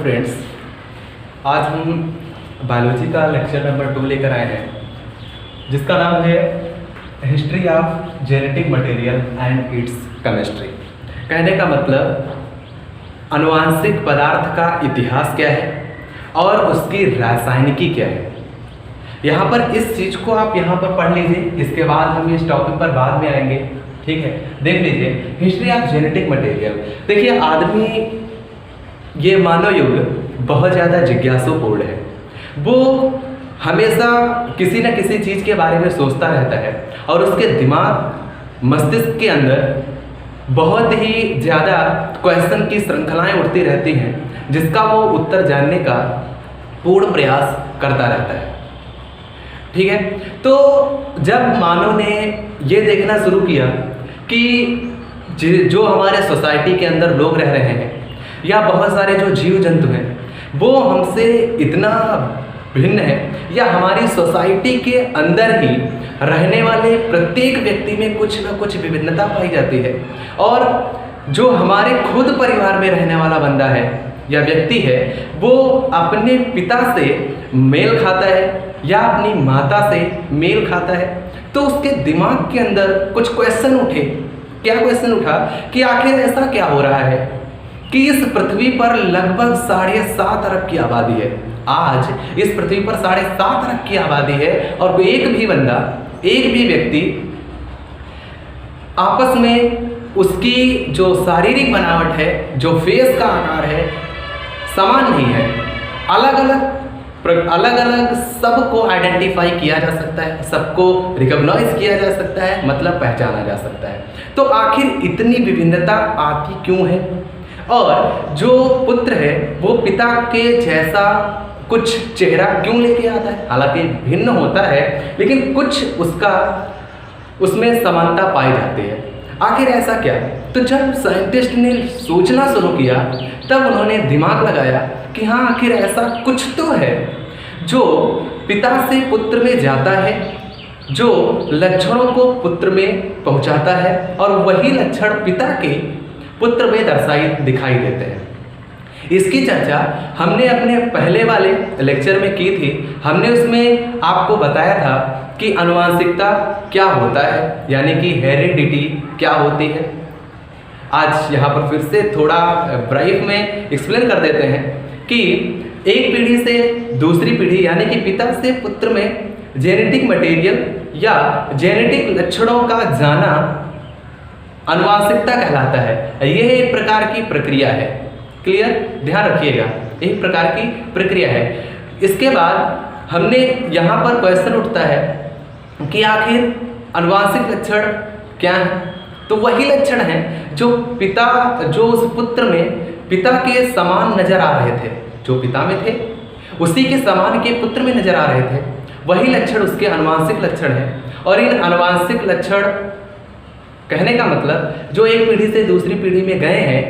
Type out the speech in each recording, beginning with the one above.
Friends, आज हम biology का लेक्चर नंबर 2 लेकर आए हैं जिसका नाम है history of genetic material and it's chemistry. कहने का मतलब आनुवांशिक पदार्थ का इतिहास क्या है और उसकी रासायनिकी क्या है। यहाँ पर इस चीज़ को आप यहाँ पर पढ़ लीजिए, इसके बाद हम इस टॉपिक पर बाद में आएंगे। ठीक है, देख लीजिए हिस्ट्री ऑफ जेनेटिक मटेरियल। देखिए आदमी, ये मानव युग बहुत ज़्यादा जिज्ञासुपूर्ण है। वो हमेशा किसी न किसी चीज़ के बारे में सोचता रहता है और उसके दिमाग मस्तिष्क के अंदर बहुत ही ज़्यादा क्वेश्चन की श्रृंखलाएं उठती रहती हैं जिसका वो उत्तर जानने का पूर्ण प्रयास करता रहता है। ठीक है, तो जब मानव ने ये देखना शुरू किया कि जो हमारे सोसाइटी के अंदर लोग रह रहे हैं या बहुत सारे जो जीव जंतु हैं वो हमसे इतना भिन्न है, या हमारी सोसाइटी के अंदर ही रहने वाले प्रत्येक व्यक्ति में कुछ ना कुछ विभिन्नता पाई जाती है, और जो हमारे खुद परिवार में रहने वाला बंदा है या व्यक्ति है वो अपने पिता से मेल खाता है या अपनी माता से मेल खाता है, तो उसके दिमाग के अंदर कुछ क्वेश्चन उठे। क्या क्वेश्चन उठा कि आखिर ऐसा क्या हो रहा है कि इस पृथ्वी पर लगभग 7.5 अरब की आबादी है। आज इस पृथ्वी पर 7.5 अरब की आबादी है और एक भी बंदा, एक भी व्यक्ति आपस में उसकी जो शारीरिक बनावट है, जो फेस का आकार है, समान नहीं है। अलग अलग सबको आइडेंटिफाई किया जा सकता है, सबको रिकॉग्नाइज किया जा सकता है, मतलब पहचाना जा सकता है। तो आखिर इतनी विभिन्नता आती क्यों है, और जो पुत्र है वो पिता के जैसा कुछ चेहरा क्यों लेके आता है। हालांकि भिन्न होता है लेकिन कुछ उसमें समानता पाई जाती है। आखिर ऐसा क्या है? तो जब साइंटिस्ट ने सोचना शुरू किया तब उन्होंने दिमाग लगाया कि हाँ, आखिर ऐसा कुछ तो है जो पिता से पुत्र में जाता है, जो लक्षणों को पुत्र में पहुंचाता है और वही लक्षण पिता के पुत्र में दिखाई देते हैं। इसकी चर्चा हमने अपने पहले वाले लेक्चर में की थी। हमने उसमें आपको बताया था कि आनुवांशिकता क्या होता है, यानी कि हेरिडिटी क्या होती है। आज यहाँ पर फिर से थोड़ा ब्रीफ में एक्सप्लेन कर देते हैं कि एक पीढ़ी से दूसरी पीढ़ी यानी कि पिता से पुत्र में जेनेटिक मटेरियल या जेनेटिक लक्षणों का जाना आनुवांशिकता कहलाता है। यह एक प्रकार की प्रक्रिया है। क्लियर, ध्यान रखिएगा, एक प्रकार की प्रक्रिया है। इसके बाद हमने यहाँ पर क्वेश्चन उठता है कि आखिर आनुवांशिक लक्षण क्या है। तो वही लक्षण हैं जो उस पुत्र में पिता के समान नजर आ रहे थे, जो पिता में थे उसी के समान के पुत्र में नजर आ रहे थे, वही लक्षण उसके आनुवांशिक लक्षण हैं। और इन आनुवांशिक लक्षण, कहने का मतलब जो एक पीढ़ी से दूसरी पीढ़ी में गए हैं,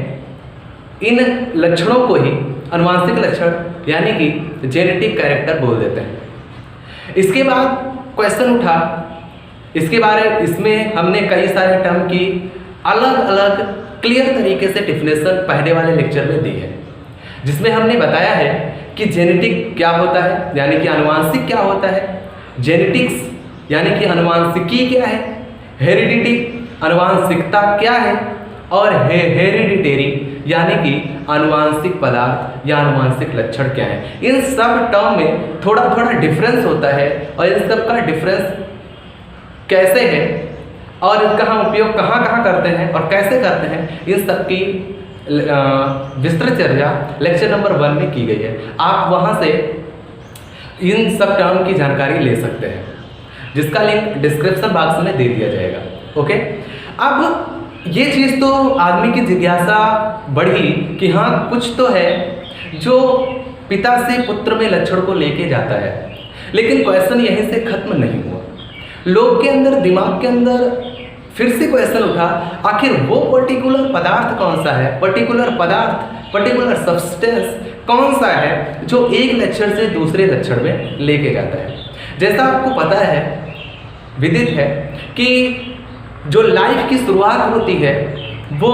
इन लक्षणों को ही आनुवांशिक लक्षण यानी कि जेनेटिक कैरेक्टर बोल देते हैं। इसके बाद क्वेश्चन उठा, इसमें हमने कई सारे टर्म की अलग अलग क्लियर तरीके से डिफिनेशन पहले वाले लेक्चर में दी है, जिसमें हमने बताया है कि जेनेटिक क्या होता है, यानी कि आनुवांशिक क्या होता है, जेनेटिक्स यानी कि आनुवांशिकी क्या है, हेरिडिटी आनुवांशिकता क्या है, और हेरिडिटेरी यानी कि आनुवांशिक पदार्थ या आनुवांशिक लक्षण क्या है। इन सब टर्म में थोड़ा थोड़ा डिफरेंस होता है और इन सब का डिफरेंस कैसे है और इसका हम उपयोग कहाँ कहाँ करते हैं और कैसे करते हैं, इन सब की विस्तृत चर्चा लेक्चर नंबर 1 में की गई है। आप वहाँ से इन सब टर्म की जानकारी ले सकते हैं, जिसका लिंक डिस्क्रिप्शन बॉक्स में दे दिया जाएगा। ओके, अब ये चीज़ तो आदमी की जिज्ञासा बढ़ी कि हाँ, कुछ तो है जो पिता से पुत्र में लक्षण को लेके जाता है, लेकिन क्वेश्चन यहीं से खत्म नहीं हुआ। लोग के अंदर, दिमाग के अंदर फिर से क्वेश्चन उठा, आखिर वो पर्टिकुलर पदार्थ कौन सा है, पर्टिकुलर पदार्थ, पर्टिकुलर सब्सटेंस कौन सा है जो एक लक्षण से दूसरे लक्षण में लेके जाता है। जैसा आपको पता है, विदित है कि जो लाइफ की शुरुआत होती है वो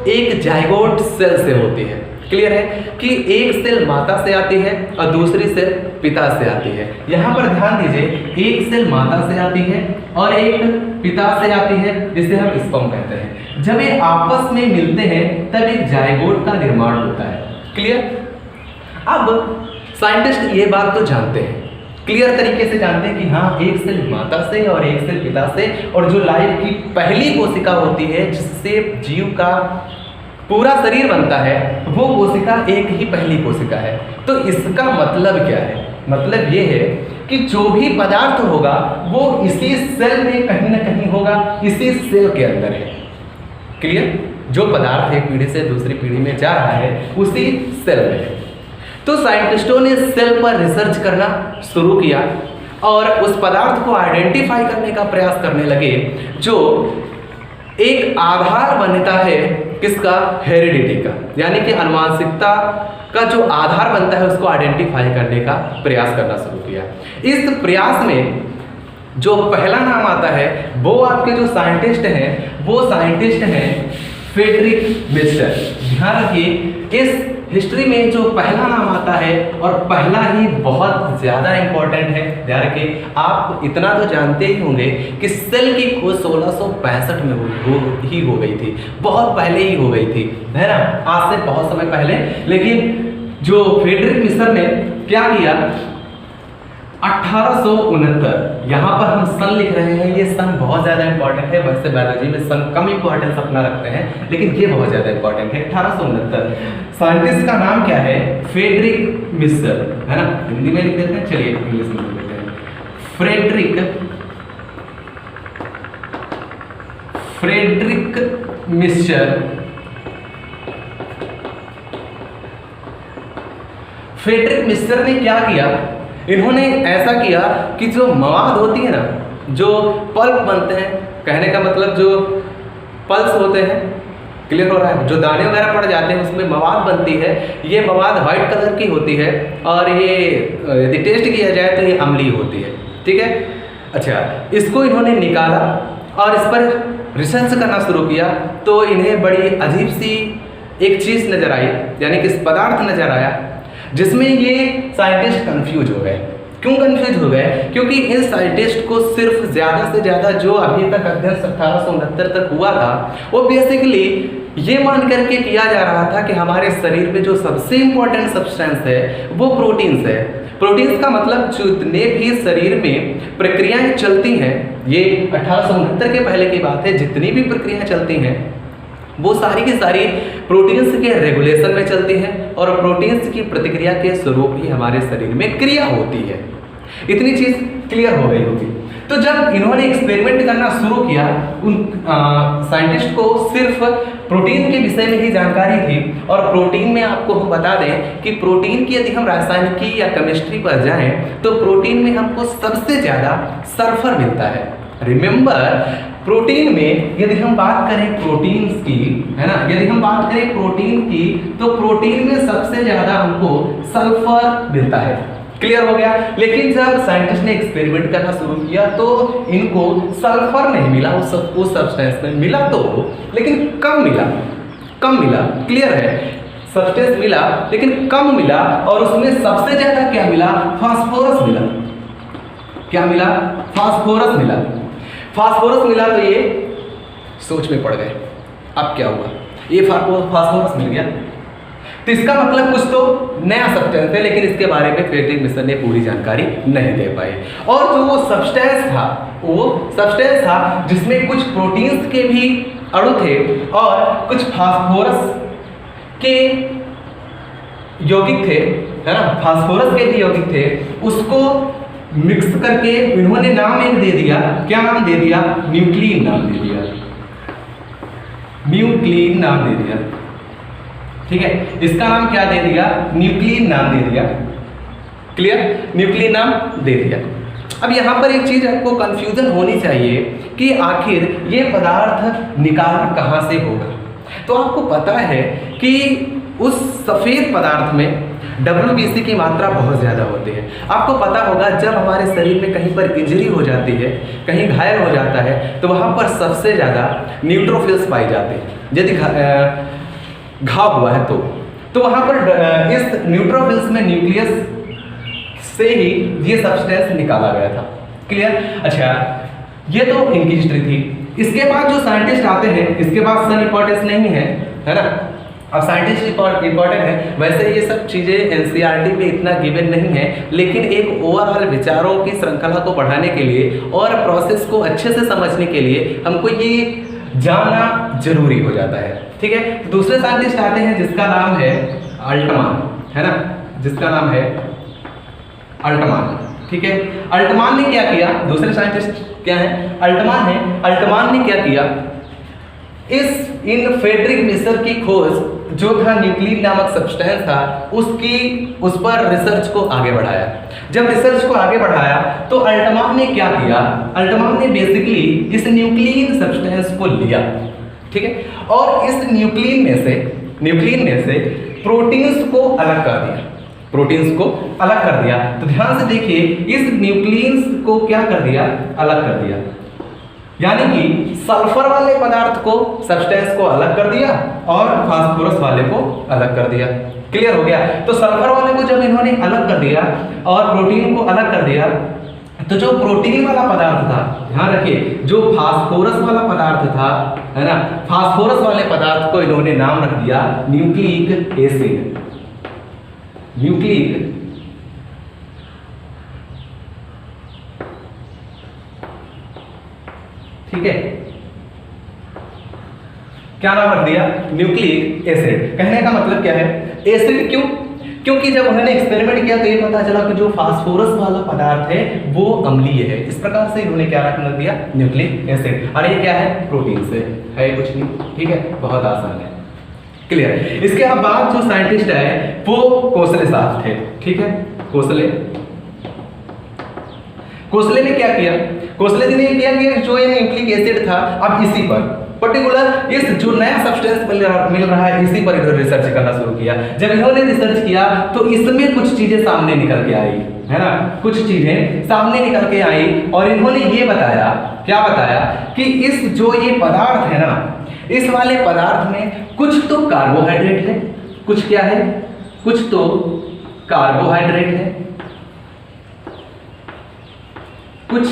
एक जाइगोट सेल से होती है। क्लियर है कि एक सेल माता से आती है और दूसरी सेल पिता से आती है। यहाँ पर ध्यान दीजिए, एक सेल माता से आती है और एक पिता से आती है, जिसे हम स्पर्म कहते हैं। जब ये आपस में मिलते हैं तब एक जायगोट का निर्माण होता है। क्लियर? अब साइंटिस्ट ये बात तो जानते हैं, क्लियर तरीके से जानते हैं कि हाँ, एक सेल माता से और एक सेल पिता से, और जो लाइफ की पहली कोशिका होती है जिससे जीव का पूरा शरीर बनता है, वो कोशिका एक ही पहली कोशिका है। तो इसका मतलब क्या है? मतलब ये है कि जो भी पदार्थ होगा वो इसी सेल में कहीं ना कहीं होगा, इसी सेल के अंदर है। क्लियर? जो पदार्थ एक पीढ़ी से दूसरी पीढ़ी में जा रहा है उसी सेल में है। तो साइंटिस्टों ने सेल पर रिसर्च करना शुरू किया और उस पदार्थ को आइडेंटिफाई करने का प्रयास करने लगे जो एक आधार बनता है किसका? हेरिडिटी का, यानी कि आनुवंशिकता का जो आधार बनता है उसको आइडेंटिफाई करने का प्रयास करना शुरू किया। इस प्रयास में जो पहला नाम आता है वो आपके जो साइंटिस्ट हैं वो साइंटिस्ट हैं फ्रेडरिक मिस्टर। ध्यान रखिए, इस हिस्ट्री में जो पहला नाम आता है और पहला ही बहुत ज़्यादा इंपॉर्टेंट है। ध्यान रखिए, आप इतना तो जानते ही होंगे कि सेल की खोज 1665 में हो गई थी, बहुत पहले ही हो गई थी, है ना, आज से बहुत समय पहले। लेकिन जो फ्रेडरिक मिस्टर ने क्या किया, 1869, यहाँ पर हम सन लिख रहे हैं, ये सन बहुत ज़्यादा इंपॉर्टेंट है। वैसे बायोलॉजी में सन कम इंपॉर्टेंस अपना रखते हैं, लेकिन ये बहुत ज़्यादा इंपॉर्टेंट है। 1869, साइंटिस्ट का नाम क्या है? फ्रेडरिक मिस्टर, है ना, हिंदी में लिख देते हैं, चलिए इंग्लिश में लिख देते हैं। Frederick mister. फ्रेडरिक मिस्टर ने क्या किया? इन्होंने ऐसा किया कि जो मवाद होती है ना, जो पल्प बनते हैं, कहने का मतलब जो पल्स होते हैं, क्लियर हो रहा है, जो दाने वगैरह पड़ जाते हैं उसमें मवाद बनती है, ये मवाद व्हाइट कलर की होती है और ये यदि टेस्ट किया जाए तो ये अम्लीय होती है। ठीक है, अच्छा, इसको इन्होंने निकाला और इस पर रिसर्च करना शुरू किया तो इन्हें बड़ी अजीब सी एक चीज़ नज़र आई, यानी कि पदार्थ नज़र आया, जिसमें ये साइंटिस्ट कंफ्यूज हो गए। क्यों कंफ्यूज हो गए? क्योंकि इन साइंटिस्ट को सिर्फ ज़्यादा से ज़्यादा जो अभी तक अध्ययन 1869 तक हुआ था वो बेसिकली ये मान करके किया जा रहा था कि हमारे शरीर में जो सबसे इम्पोर्टेंट सब्सटेंस है वो प्रोटीन्स है। प्रोटीन्स का मतलब जितने भी शरीर में प्रक्रियाएं चलती हैं, ये 1869 के पहले की बात है, जितनी भी प्रक्रियाएं चलती हैं वो सारी की सारी प्रोटीन्स के रेगुलेशन में चलती हैं और प्रोटीन्स की प्रतिक्रिया के स्वरूप ही हमारे शरीर में क्रिया होती है। इतनी चीज़ क्लियर हो गई होगी। तो जब इन्होंने एक्सपेरिमेंट करना शुरू किया, उन साइंटिस्ट को सिर्फ प्रोटीन के विषय में ही जानकारी थी। और प्रोटीन में आपको हम बता दें कि प्रोटीन की यदि हम रासायनिकी या केमिस्ट्री पर जाएं तो प्रोटीन में हमको सबसे ज़्यादा सल्फर मिलता है। रिमेंबर, प्रोटीन में यदि हम बात करें प्रोटीन्स की, है ना, यदि हम बात करें प्रोटीन की तो प्रोटीन में सबसे ज़्यादा हमको सल्फर मिलता है। क्लियर हो गया। लेकिन जब साइंटिस्ट ने एक्सपेरिमेंट करना शुरू किया तो इनको सल्फर नहीं मिला, उस सब्सटेंस में मिला तो, लेकिन कम मिला। क्लियर है, सब्सटेंस मिला लेकिन कम मिला और उसमें सबसे ज़्यादा क्या मिला? फास्फोरस मिला। क्या मिला? फास्फोरस मिला। फास्फोरस मिला तो ये सोच में पड़ गए, अब क्या हुआ? ये फास्फोरस मिल गया तो इसका मतलब कुछ तो नया सब्सटेंस है, लेकिन इसके बारे में फ्रेडरिक मिस्टर ने पूरी जानकारी नहीं दे पाई। और जो वो सब्सटेंस था जिसमें कुछ प्रोटीन्स के भी अणु थे और कुछ फास्फोरस के यौगिक थे, है ना, फास्फोरस के भी यौगिक थे, उसको मिक्स करके इन्होंने नाम एक दे दिया। क्या नाम दे दिया? न्यूक्लिन नाम दे दिया। न्यूक्लिन नाम दे दिया। ठीक है, इसका नाम क्या दे दिया? न्यूक्लिन नाम दे दिया। क्लियर? न्यूक्लिन नाम दे दिया। अब यहाँ पर एक चीज आपको कंफ्यूजन होनी चाहिए कि आखिर ये पदार्थ निकालना कहाँ से होगा। तो आपको पता है कि उस सफ़ेद पदार्थ में WBC की मात्रा बहुत ज़्यादा होती है। आपको पता होगा जब हमारे शरीर में कहीं पर इंजरी हो जाती है, कहीं घायल हो जाता है, तो वहाँ पर सबसे ज़्यादा न्यूट्रोफिल्स पाई जाते हैं। यदि घाव हुआ है तो तो वहां पर इस न्यूट्रोफिल्स में न्यूक्लियस से ही ये सब्सटेंस निकाला गया था। क्लियर? अच्छा, ये तो इनकी हिस्ट्री थी। इसके बाद जो साइंटिस्ट आते हैं, इसके बाद सन इंपॉर्टेंस नहीं है ना। अब साइंटिस्ट इंपॉर्टेंट है, वैसे ये सब चीज़ें एनसीईआरटी में इतना गिवन नहीं है, लेकिन एक ओवरऑल विचारों की श्रृंखला को बढ़ाने के लिए और प्रोसेस को अच्छे से समझने के लिए हमको ये जानना जरूरी हो जाता है। ठीक है, तो दूसरे साइंटिस्ट आते हैं जिसका नाम है अल्टमान, है ना, जिसका नाम है अल्टमान। ठीक है, अल्टमान ने क्या किया? दूसरे साइंटिस्ट क्या है? अल्टमान है। अल्टमान ने क्या किया? इन फेडरिक मिसर की खोज जो था न्यूक्लिन नामक सब्सटेंस था, उस पर रिसर्च को आगे बढ़ाया। जब रिसर्च को आगे बढ़ाया तो अल्टमान ने क्या किया? अल्टमान ने बेसिकली इस न्यूक्लिन सब्सटेंस को लिया, ठीक है, और इस न्यूक्लिन में से प्रोटीन्स को अलग कर दिया। प्रोटीन्स को अलग कर दिया। तो ध्यान से देखिए, इस न्यूक्लियस को क्या कर दिया? अलग कर दिया। यानी कि सल्फर वाले पदार्थ को, सब्सटेंस को अलग कर दिया और फास्फोरस वाले को अलग कर दिया। क्लियर हो गया? तो सल्फर वाले को जब इन्होंने अलग कर दिया और प्रोटीन को अलग कर दिया, तो जो प्रोटीन वाला पदार्थ था, ध्यान रखिए, जो फास्फोरस वाला पदार्थ था, है ना, फास्फोरस वाले पदार्थ को इन्होंने नाम रख दिया न्यूक्लिक एसिड। न्यूक्लिक ठीक है, क्या नाम रख दिया? Nucleic acid. कहने का मतलब क्या है? एसिड क्यों? क्योंकि जब उन्होंने एक्सपेरिमेंट किया तो ये पता चला कि जो फास्फोरस वाला पदार्थ है वो अम्लीय है। इस प्रकार से इन्होंने क्या रख दिया? Nucleic acid. और ये क्या है? प्रोटीन से है, कुछ नहीं। ठीक है, बहुत आसान है। क्लियर? इसके बाद जो साइंटिस्ट है वो कोसले साहब थे। ठीक है, कोसले ने क्या किया? कोसले जी ने क्या किया? जो ये न्यूक्लिक एसिड था, अब इसी पर पर्टिकुलर इस जो नया सब्सटेंस मिल रहा है, इसी पर इन्होंने रिसर्च करना शुरू किया। जब इन्होंने रिसर्च किया तो इसमें कुछ चीजें सामने निकल के आई, है ना, कुछ चीजें सामने निकल के आई और इन्होंने ये बताया, क्या बताया कि इस जो ये पदार्थ है ना, इस वाले पदार्थ में कुछ तो कार्बोहाइड्रेट है, कुछ क्या है? कुछ तो कार्बोहाइड्रेट है, कुछ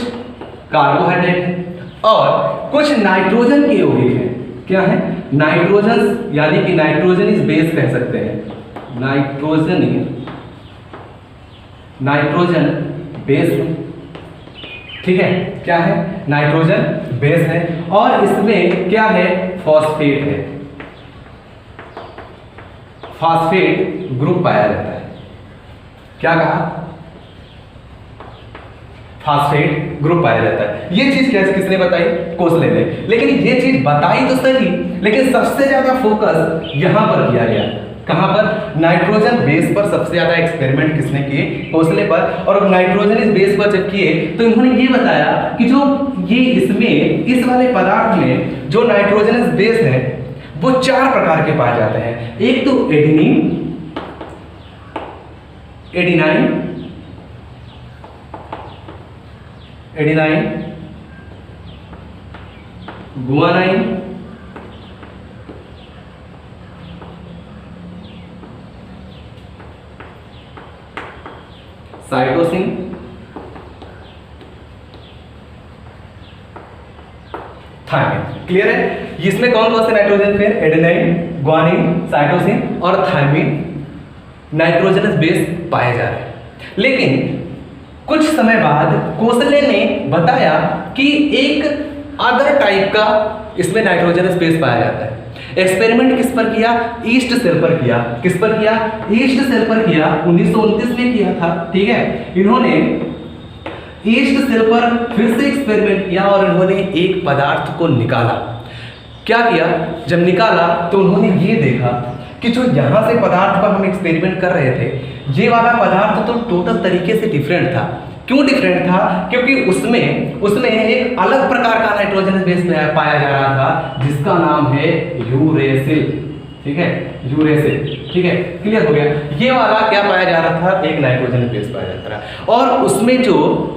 कार्बोहाइड्रेट है और कुछ नाइट्रोजन के यौगिक है। क्या है? नाइट्रोजन, यानी कि नाइट्रोजन इज बेस कह सकते हैं। नाइट्रोजन बेस है। ठीक है, क्या है? नाइट्रोजन बेस है और इसमें क्या है? फॉस्फेट है। फॉस्फेट ग्रुप पाया जाता है। क्या कहा? फास्फेट ग्रुप पाया जाता है। ये चीज किसने बताई? कोसले ने। लेकिन ये चीज बताई तो सही, लेकिन सबसे ज्यादा फोकस यहां पर किया गया। कहां पर? नाइट्रोजन बेस पर सबसे ज्यादा एक्सपेरिमेंट किसने किए? कोसले पर। और नाइट्रोजन इस बेस पर जब किए तो इन्होंने ये बताया कि जो ये इसमें, इस वाले पदार्थ में जो नाइट्रोजनस बेस है वो 4 प्रकार के पाए जाते हैं। एक तो adenine, guanine, cytosine, thymine. Clear है? इसमें कौन कौन से नाइट्रोजन थे? एडेनाइन, गुआनिन, साइटोसिन और थायमिन नाइट्रोजनस बेस पाए जा रहे हैं। लेकिन कुछ समय बाद कोसले ने बताया कि एक अदर टाइप का इसमें नाइट्रोजनस बेस पाया जाता है। एक्सपेरिमेंट किस पर किया? ईस्ट सेल पर किया। किस पर किया? ईस्ट सेल पर किया। 1929 में किया था। ठीक है, इन्होंने ईस्ट सेल पर फिर से एक्सपेरिमेंट किया और इन्होंने एक पदार्थ को निकाला। क्या किया? जब निकाला तो उन्होंने ये देखा कि जो यहाँ से पदार्थ पर हम एक्सपेरिमेंट कर रहे थे, ये वाला पदार्थ तो टोटल तरीके से डिफरेंट था। क्यों डिफरेंट था? क्योंकि उसमें एक अलग प्रकार का नाइट्रोजन बेस पाया जा रहा था जिसका नाम है यूरेसिल। ठीक है, यूरेसिल। ठीक है, क्लियर हो गया? ये वाला क्या पाया जा रहा था? एक नाइट्रोजन बेस पाया जाता था और उसमें जो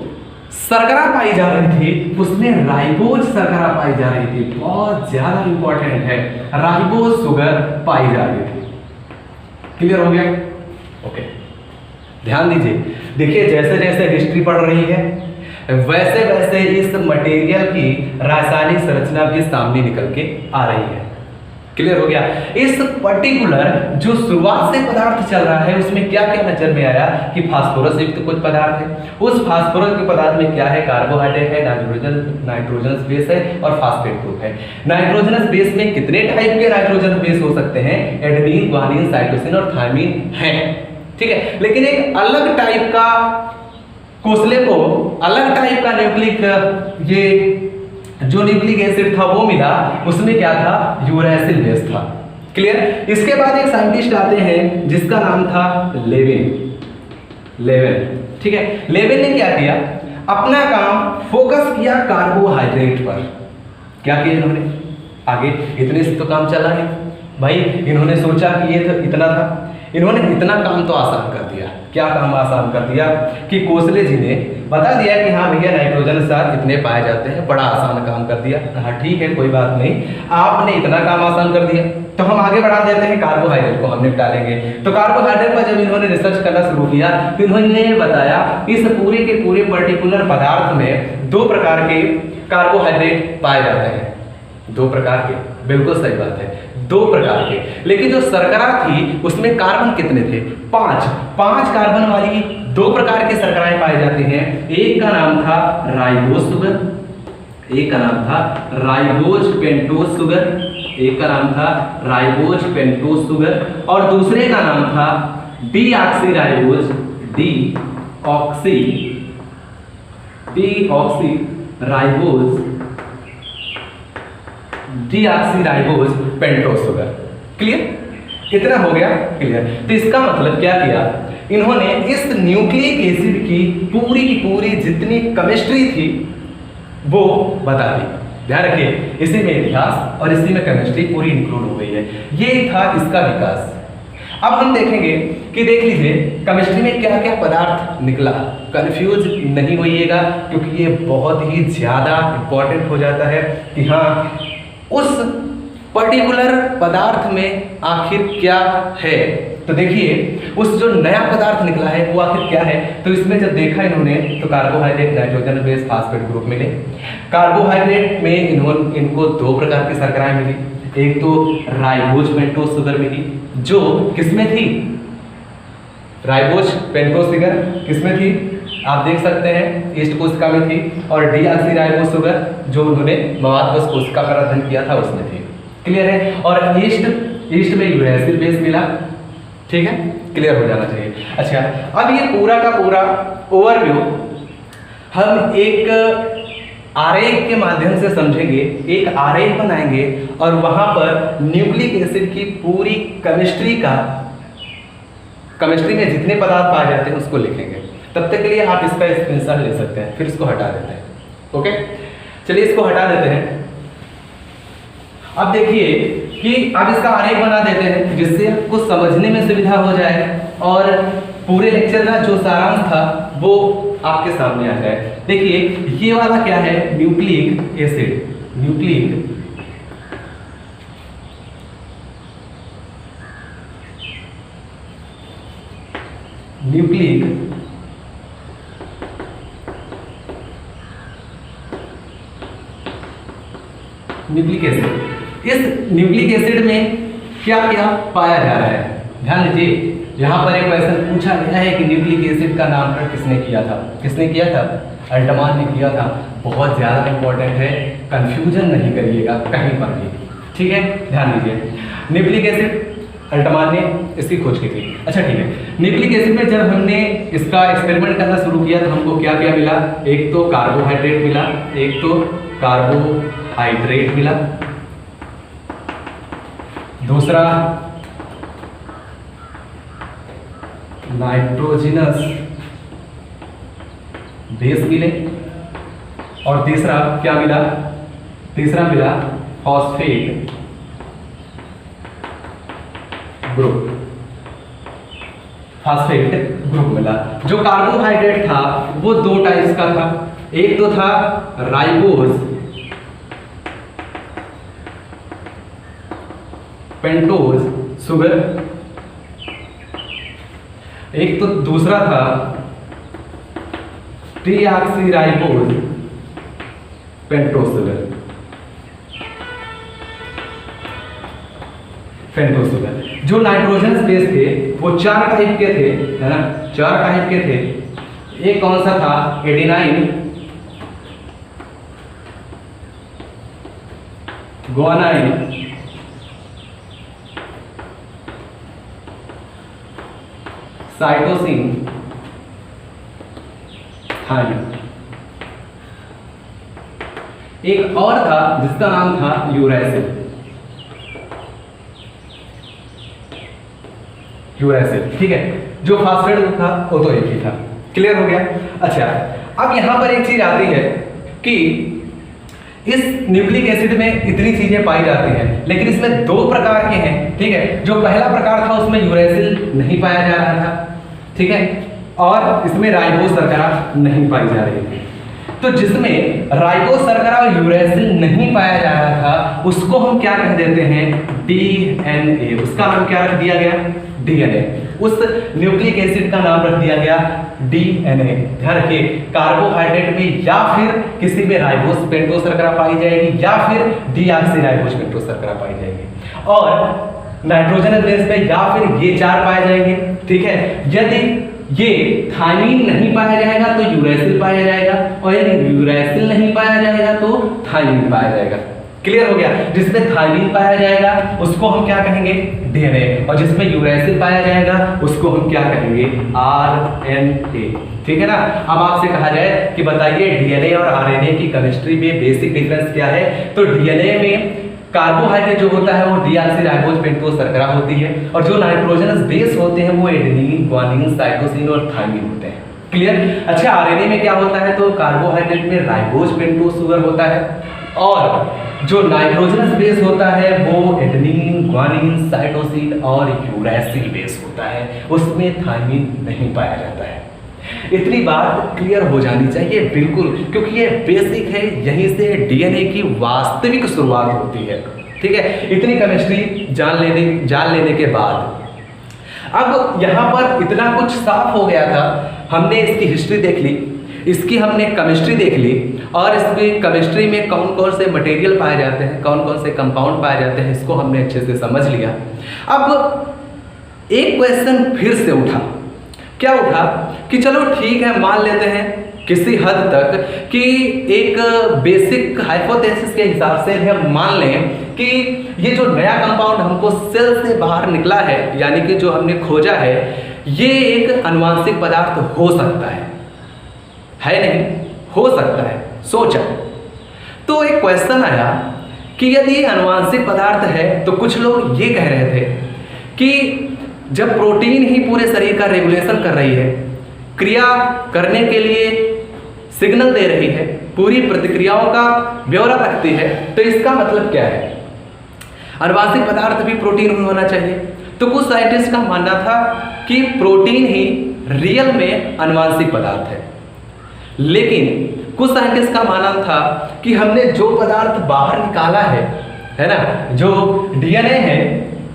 शर्करा पाई जा रही थी उसमें राइबोज शर्करा पाई जा रही थी। बहुत ज्यादा इंपॉर्टेंट है, राइबोज शुगर पाई जा रही थी। क्लियर हो गया? ओके, ध्यान दीजिए, देखिए जैसे जैसे हिस्ट्री पढ़ रही है वैसे वैसे इस मटेरियल की रासायनिक संरचना भी सामने निकल के आ रही है। क्लियर हो गया? इस पर्टिकुलर जो शुरुआत से पदार्थ चल रहा है उसमें क्या क्या नजर में आया कि फास्फोरस युक्त कुछ पदार्थ है। उस फास्फोरस के पदार्थ में क्या है? कार्बोहाइड्रेट है, नाइट्रोजनस बेस है और फास्फेट ग्रुप है। नाइट्रोजनस बेस में कितने टाइप के नाइट्रोजन बेस हो सकते हैं? एडेनिन, ग्वानिन, साइटोसिन और थायमिन है। ठीक है, लेकिन एक अलग टाइप का कोसले को अलग टाइप का न्यूक्लिक ये जो न्यूक्लिक एसिड था वो मिला, उसमें क्या था? यूरैसिल बेस था। क्लियर? इसके बाद एक साइंटिस्ट आते हैं जिसका नाम था लेविन। ठीक है, लेविन ने क्या किया? अपना काम फोकस किया कार्बोहाइड्रेट पर। क्या किया इन्होंने? आगे इतने से तो काम चला नहीं भाई, इन्होंने सोचा कि ये तो इतना था, इन्होंने इतना काम तो आसान कर दिया। क्या काम आसान कर दिया कि कोसले जी ने बता दिया कि हाँ भैया नाइट्रोजन सार इतने पाए जाते हैं, बड़ा आसान काम कर दिया। हाँ ठीक है, कोई बात नहीं, आपने इतना काम आसान कर दिया तो हम आगे बढ़ा देते हैं, कार्बोहाइड्रेट को हम निपटा लेंगे। तो कार्बोहाइड्रेट पर जब इन्होंने रिसर्च करना शुरू किया तो इन्होंने बताया इस पूरे के पूरे पर्टिकुलर पदार्थ में 2 प्रकार के कार्बोहाइड्रेट पाए जाते हैं। 2 प्रकार के, बिल्कुल सही बात है, 2 प्रकार के। लेकिन जो शर्करा थी उसमें कार्बन कितने थे? 5 कार्बन वाली 2 प्रकार के शर्कराएं पाए जाते हैं। एक का नाम था राइबोज शुगर, एक का नाम था राइबोज पेंटोज शुगर, एक का नाम था राइबोज पेंटोज शुगर और दूसरे का नाम था deoxy ribose, deoxy ribose pentose sugar. Clear? कितना हो गया? क्लियर। तो इसका मतलब क्या किया इन्होंने? इस न्यूक्लिक एसिड की पूरी जितनी केमिस्ट्री थी वो बता दी। ध्यान रखिए, इसी में इतिहास और इसी में केमिस्ट्री पूरी इंक्लूड हो गई है। ये था इसका विकास। अब हम देखेंगे कि देख लीजिए केमिस्ट्री में क्या क्या पदार्थ निकला। कंफ्यूज नहीं होइएगा क्योंकि ये बहुत ही ज्यादा इंपॉर्टेंट हो जाता है कि हाँ उस पर्टिकुलर पदार्थ में आखिर क्या है। तो देखिए उस जो नया पदार्थ निकला है वो आखिर क्या है। तो इसमें जब देखा इन्होंने तो carbohydrate, nitrogen base, phosphate group मिले। कार्बोहाइड्रेट में इनको 2 प्रकार की शर्कराएं मिली। एक तो राइबोज पेंटोज शुगर मिली जो किसमें थी? राइबोज पेंटोज शुगर किसमें थी? आप देख सकते हैं ईस्ट कोशिका में थी। और डीऑक्सी राइबोज शुगर जो उन्होंने मवादवश कोशिका पर अध्ययन किया था उसमें थी। क्लियर है? और ईस्ट में यूरैसिल बेस मिला। ठीक है, क्लियर हो जाना चाहिए। अच्छा, अब ये पूरा का पूरा ओवरव्यू हम एक आरेख के माध्यम से समझेंगे। एक आरेख बनाएंगे और वहां पर न्यूक्लिक एसिड की पूरी केमिस्ट्री में जितने पदार्थ पाए जाते हैं उसको लिखेंगे। तब तक के लिए आप इसका स्क्रीनशॉट ले सकते हैं, फिर इसको हटा देते हैं। ओके, चलिए इसको हटा देते हैं। अब देखिए कि अब इसका आरेख बना देते हैं जिससे आपको समझने में सुविधा हो जाए और पूरे लेक्चर का जो सारांश था वो आपके सामने आ जाए। देखिए ये वाला क्या है? Nucleic acid. Nucleic acid. इस न्यूक्लिक एसिड में क्या क्या पाया जा रहा है? ध्यान दीजिए, यहाँ पर एक क्वेश्चन पूछा गया है कि न्यूक्लिक एसिड का नामकरण किसने किया था? किसने किया था? अल्टमान ने किया था। बहुत ज़्यादा इंपॉर्टेंट है, कंफ्यूजन नहीं करिएगा कहीं पर भी। ठीक है, ध्यान दीजिए। न्यूक्लिक एसिड अल्टमान ने इसकी खोज की थी। अच्छा ठीक है, न्यूक्लिक एसिड में जब हमने इसका एक्सपेरिमेंट करना शुरू किया तो हमको क्या क्या मिला? एक तो कार्बोहाइड्रेट मिला, दूसरा नाइट्रोजनस बेस मिले और तीसरा क्या मिला? तीसरा मिला फॉस्फेट ग्रुप मिला। जो कार्बोहाइड्रेट था वो 2 टाइप्स का था। एक तो था राइबोज पेंटोज शुगर एक तो दूसरा था डीऑक्सीराइबोज पेंटोसुगर, जो नाइट्रोजन बेस थे वो 4 टाइप के थे, है ना, 4 टाइप के थे। एक कौन सा था, एडेनाइन, ग्वानाइन, साइटोसिन, थाइमिन। एक और था जिसका नाम था यूरैसिल, ठीक है। जो फास्फेट ग्रुप था वो तो एक ही था। क्लियर हो गया। अच्छा, अब यहां पर एक चीज आती है कि इस न्यूक्लिक एसिड में इतनी चीजें पाई जाती हैं, लेकिन इसमें 2 प्रकार के हैं, ठीक है। जो पहला प्रकार था उसमें यूरैसिल नहीं पाया जा रहा था, ठीक है, और इसमें राइबोज शर्करा नहीं पाई जा रही थी। तो जिसमें राइबोज शर्करा और यूरैसिल नहीं पाया जा रहा था उसको हम क्या कह देते हैं, डीएनए। उसका नाम क्या रख दिया गया, डीएनए। उस न्यूक्लिक एसिड का नाम रख दिया गया डीएनए। ध्यान रखिए, कार्बोहाइड्रेट में या फिर किसी में राइबोज पेंटोज शर्करा पाई जाएगी या फिर डीऑक्सीराइबोज पेंटोज शर्करा पाई जाएगी, और नाइट्रोजन बेस पे या फिर ये 4 पाए जाएंगे, ठीक है। यदि ये थाइमिन नहीं पाया जाएगा तो यूरैसिल पाया जाएगा, और यदि यूरैसिल नहीं पाया जाएगा तो थाइमिन पाया जाएगा। क्लियर हो गया। जिसमें थाइमिन पाया जाएगा उसको हम क्या कहेंगे, डीएनए, और जिसमें यूरैसिल पाया जाएगा उसको हम क्या कहेंगे, आरएनए। ठीक है ना। अब आपसे कहा जाए कि बताइए डीएनए और आरएनए की केमिस्ट्री में बेसिक डिफरेंस क्या है, तो डीएनए में कार्बोहाइड्रेट जो होता है वो डीऑक्सीराइबोज पेंटोज शर्करा होती है, और जो नाइट्रोजनस बेस होते हैं वो एडेनिन, ग्वानिन, साइटोसिन और थाइमिन होते हैं। क्लियर। अच्छा, आरएनए में क्या होता है, तो कार्बोहाइड्रेट में राइबोज पेंटोज शुगर होता है, और जो नाइट्रोजनस बेस होता है वो एडेनिन, ग्वानिन, साइटोसिन और यूरैसिल बेस होता है, उसमें थाइमिन नहीं पाया जाता है। इतनी बात क्लियर हो जानी चाहिए बिल्कुल, क्योंकि ये बेसिक है, यहीं से डीएनए की वास्तविक शुरुआत होती है। ठीक है। इतनी केमिस्ट्री जान लेने के बाद अब यहाँ पर इतना कुछ साफ हो गया था। हमने इसकी हिस्ट्री देख ली, इसकी हमने केमिस्ट्री देख ली, और इसकी केमिस्ट्री में कौन कौन से मटेरियल पाए जाते हैं, कौन कौन से कंपाउंड पाए जाते हैं, इसको हमने अच्छे से समझ लिया। अब एक क्वेश्चन फिर से उठा। क्या उठा कि चलो ठीक है, मान लेते हैं किसी हद तक कि एक बेसिक हाइपोथेसिस के हिसाब से हम मान लें कि ये जो नया कंपाउंड हमको सेल से बाहर निकला है, यानी कि जो हमने खोजा है, ये एक अनुवांशिक पदार्थ हो सकता है नहीं, हो सकता है, सोचा। तो एक क्वेश्चन आया कि यदि ये अनुवांशिक पदार्थ है तो कुछ लोग ये कह रहे थे कि जब प्रोटीन ही पूरे शरीर का रेगुलेशन कर रही है, क्रिया करने के लिए सिग्नल दे रही है, पूरी प्रतिक्रियाओं का ब्यौरा रखती है, तो इसका मतलब क्या है, अनुवांशिक पदार्थ भी प्रोटीन ही होना चाहिए। तो कुछ साइंटिस्ट का मानना था कि प्रोटीन ही रियल में अनुवांशिक पदार्थ है, लेकिन कुछ साइंटिस्ट का मानना था कि हमने जो पदार्थ बाहर निकाला है ना, जो डीएनए है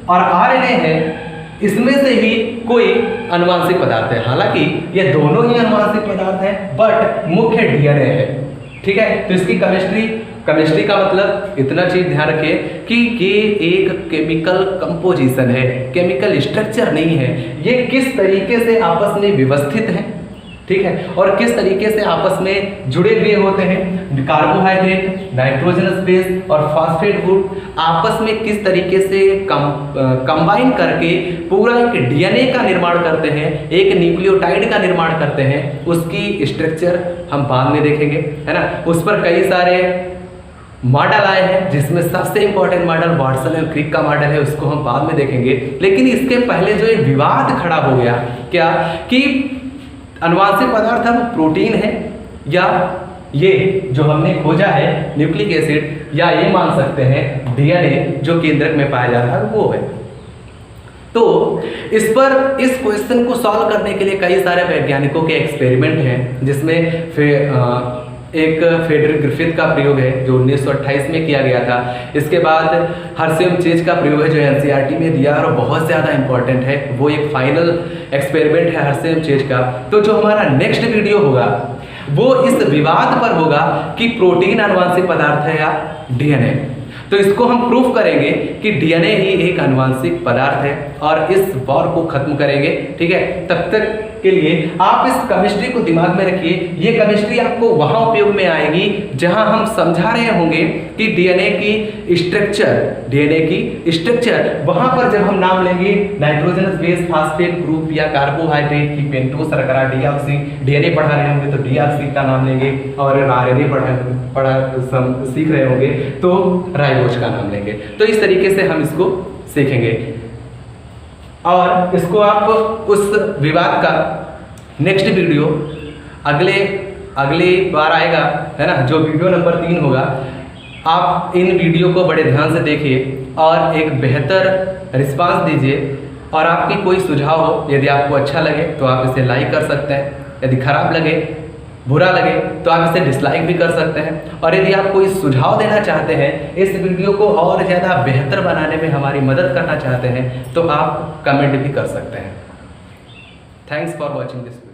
और आरएनए है, इसमें से ही कोई अनुवांशिक पदार्थ है। हालांकि ये दोनों ही अनुवांशिक पदार्थ हैं, बट मुख्य डीएनए है। ठीक है। तो इसकी केमिस्ट्री का मतलब इतना चीज ध्यान रखिए कि ये एक केमिकल कंपोजिशन है, केमिकल स्ट्रक्चर नहीं है। ये किस तरीके से आपस में व्यवस्थित है, ठीक है, और किस तरीके से आपस में जुड़े हुए होते हैं, कार्बोहाइड्रेट, नाइट्रोजनस बेस और फास्फेट ग्रुप आपस में किस तरीके से कंबाइन करके पूरा एक डीएनए का निर्माण करते हैं, एक न्यूक्लियोटाइड का निर्माण करते हैं, उसकी स्ट्रक्चर हम बाद में देखेंगे, है ना। उस पर कई सारे मॉडल आए हैं, जिसमें सबसे इंपॉर्टेंट मॉडल वाटसन और क्रिक का मॉडल है, उसको हम बाद में देखेंगे। लेकिन इसके पहले जो एक विवाद खड़ा हो गया, क्या कि अनुवांशिक पदार्थ वो प्रोटीन है या ये जो हमने खोजा है न्यूक्लिक एसिड, या ये मान सकते हैं डीएनए जो केंद्रक में पाया जा रहा है वो है। तो इस क्वेश्चन को सॉल्व करने के लिए कई सारे वैज्ञानिकों के एक्सपेरिमेंट हैं, जिसमें फिर एक फ्रेडरिक ग्रिफिथ का प्रयोग है जो 1928 में किया गया था। इसके बाद हर्शेम चेज का प्रयोग है जो एनसीईआरटी में दिया और बहुत ज़्यादा इंपॉर्टेंट है, वो एक फाइनल एक्सपेरिमेंट है हर्शेम चेज का। तो जो हमारा नेक्स्ट वीडियो होगा वो इस विवाद पर होगा कि प्रोटीन आनुवांशिक पदार्थ है या डीएनए। तो इसको हम प्रूफ करेंगे कि डीएनए ही एक आनुवांशिक पदार्थ है और इस वॉर को खत्म करेंगे। ठीक है, तब तक के लिए आप इस केमिस्ट्री को दिमाग में रखिए। ये केमिस्ट्री आपको वहां उपयोग में आएगी जहां हम समझा रहे होंगे कि डीएनए की स्ट्रक्चर वहां पर जब हम नाम लेंगे नाइट्रोजनस बेस फास्फेट ग्रुप या कार्बोहाइड्रेट की पेंटोस शर्करा डीऑक्सी, डीएनए पढ़ा रहे होंगे तो डीऑक्सी का नाम लेंगे और आरएनए सीख रहे होंगे तो राइबोज का नाम लेंगे। तो इस तरीके से हम इसको सीखेंगे और इसको आप उस विवाद का नेक्स्ट वीडियो अगले बार आएगा, है ना, जो वीडियो नंबर 3 होगा। आप इन वीडियो को बड़े ध्यान से देखिए और एक बेहतर रिस्पांस दीजिए। और आपकी कोई सुझाव हो, यदि आपको अच्छा लगे तो आप इसे लाइक कर सकते हैं, यदि खराब लगे बुरा लगे तो आप इसे डिसलाइक भी कर सकते हैं। और यदि आप कोई सुझाव देना चाहते हैं, इस वीडियो को और ज़्यादा बेहतर बनाने में हमारी मदद करना चाहते हैं तो आप कमेंट भी कर सकते हैं। Thanks for watching this.